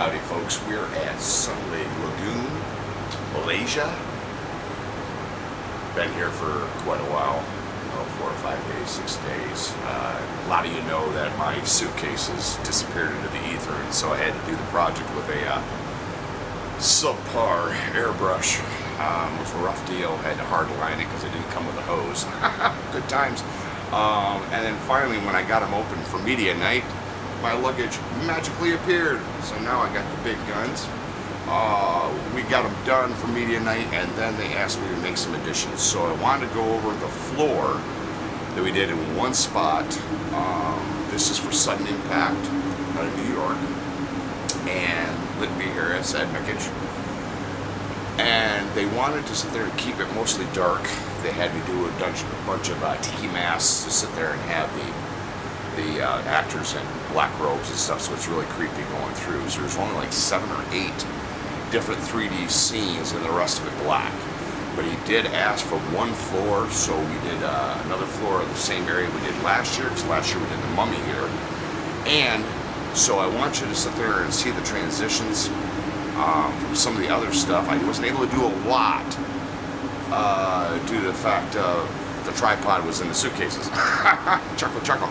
Howdy folks, we're at Sunday Lagoon, Malaysia. Been here for quite a while, 4 or 5 days, 6 days. A lot of you know that my suitcases disappeared into the ether, and so I had to do the project with a subpar airbrush. It was a rough deal, had to hard line it because it didn't come with a hose. Good times. And then finally when I got them open for media night, my luggage magically appeared. So now I got the big guns. We got them done for media night, and then they asked me to make some additions. So I wanted to go over the floor that we did in one spot. This is for Sudden Impact out of New York, and Litby here at Ed Mickage. And they wanted to sit there and keep it mostly dark. They had me do a bunch of tiki masks to sit there and have the actors in black robes and stuff, so it's really creepy going through. So there's only like 7 or 8 different 3D scenes and the rest of it black. But he did ask for one floor, so we did another floor of the same area we did last year, because last year we did the Mummy here. And so I want you to sit there and see the transitions from some of the other stuff. I wasn't able to do a lot due to the fact the tripod was in the suitcases. Chuckle.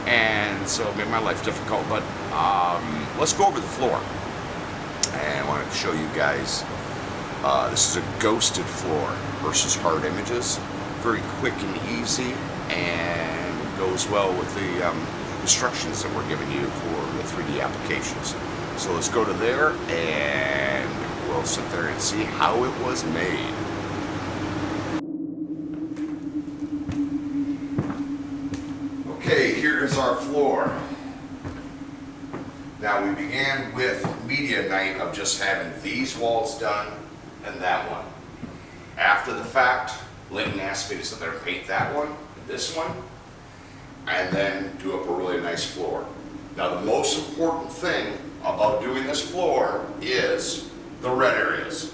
And so it made my life difficult, but let's go over the floor. And I wanted to show you guys, this is a ghosted floor versus hard images. Very quick and easy, and goes well with the instructions that we're giving you for the 3D applications. So let's go to there, and we'll sit there and see how it was made. Okay, here is our floor. Now we began with media night of just having these walls done and that one. After the fact, Linton asked me to sit there and paint that one, this one, and then do up a really nice floor. Now the most important thing about doing this floor is the red areas.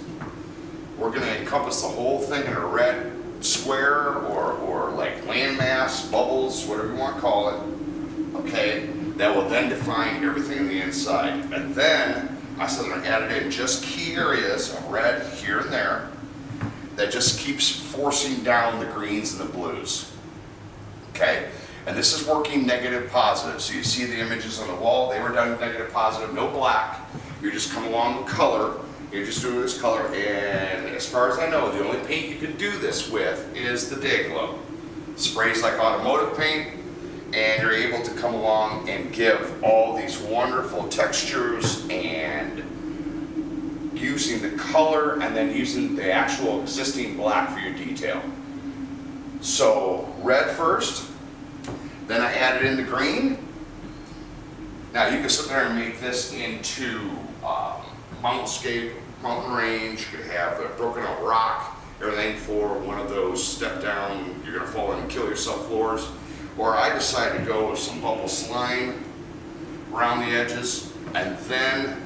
We're going to encompass the whole thing in a red square or like landmass, bubbles, whatever you want to call it. Okay, that will then define everything on the inside. And then I said I added in just key areas of red here and there that just keeps forcing down the greens and the blues. Okay, and this is working negative positive. So you see the images on the wall, they were done negative positive, no black. You just come along with color. You're just doing this color, and as far as I know, the only paint you can do this with is the Day Glow. Sprays like automotive paint, and you're able to come along and give all these wonderful textures and using the color and then using the actual existing black for your detail. So red first, then I added in the green. Now you can sit there and make this into mountainscape, mountain range. You could have a broken out rock, everything for one of those step down, you're gonna fall in and kill yourself floors. Or I decided to go with some bubble slime around the edges, and then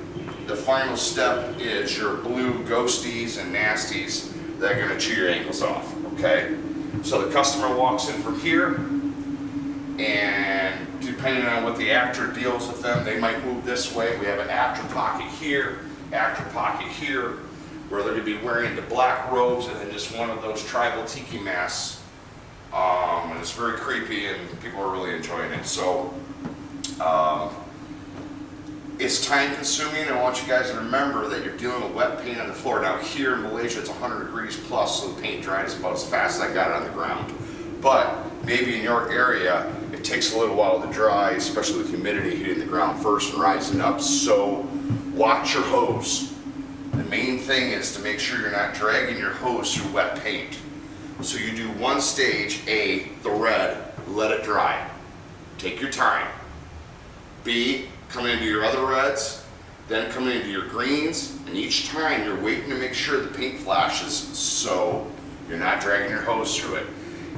the final step is your blue ghosties and nasties that are gonna chew your ankles off, okay? So the customer walks in from here, and depending on what the actor deals with them, they might move this way. We have an actor pocket here, where they're gonna be wearing the black robes and then just one of those tribal tiki masks. And it's very creepy, and people are really enjoying it. So it's time consuming. I want you guys to remember that you're dealing with wet paint on the floor. Now here in Malaysia it's 100 degrees plus, so the paint dries about as fast as I got it on the ground. But maybe in your area it takes a little while to dry, especially with humidity hitting the ground first and rising up. So watch your hose. The main thing is to make sure you're not dragging your hose through wet paint. So you do one stage, A, the red, let it dry. Take your time. B, come into your other reds, then come into your greens, and each time you're waiting to make sure the paint flashes so you're not dragging your hose through it.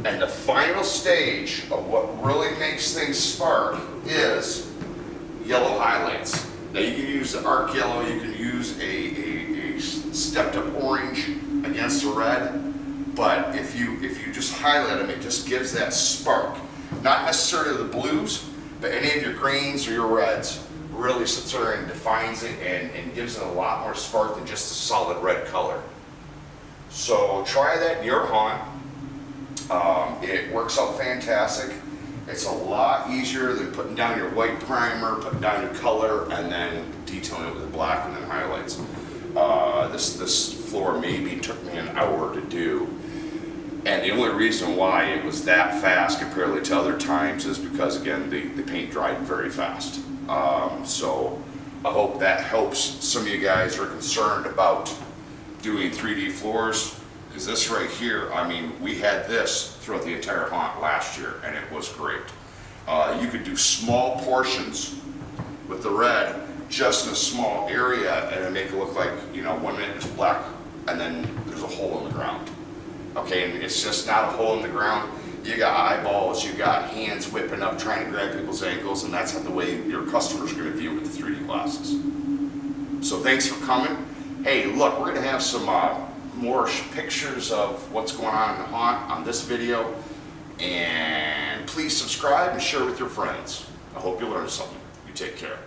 And the final stage of what really makes things spark is yellow highlights. Now you can use the arc yellow, you can use a stepped up orange against the red. But if you just highlight them, it just gives that spark. Not necessarily the blues, but any of your greens or your reds really sits there and defines it and gives it a lot more spark than just a solid red color. So try that in your haunt. It works out fantastic. It's a lot easier than putting down your white primer, putting down your color, and then detailing it with the black and then highlights. This floor maybe took me an hour to do. And the only reason why it was that fast compared to other times is because, again, the paint dried very fast. So I hope that helps some of you guys who are concerned about doing 3D floors. Because this right here, I mean, we had this throughout the entire haunt last year, and it was great. You could do small portions with the red, just in a small area, and it make it look like, you know, 1 minute is black, and then there's a hole in the ground. Okay, and it's just not a hole in the ground. You got eyeballs, you got hands whipping up, trying to grab people's ankles, and that's not the way your customers are going to view it with the 3D glasses. So thanks for coming. Hey, look, we're going to have some more pictures of what's going on in the haunt on this video, and please subscribe and share with your friends. I hope you learned something. You take care.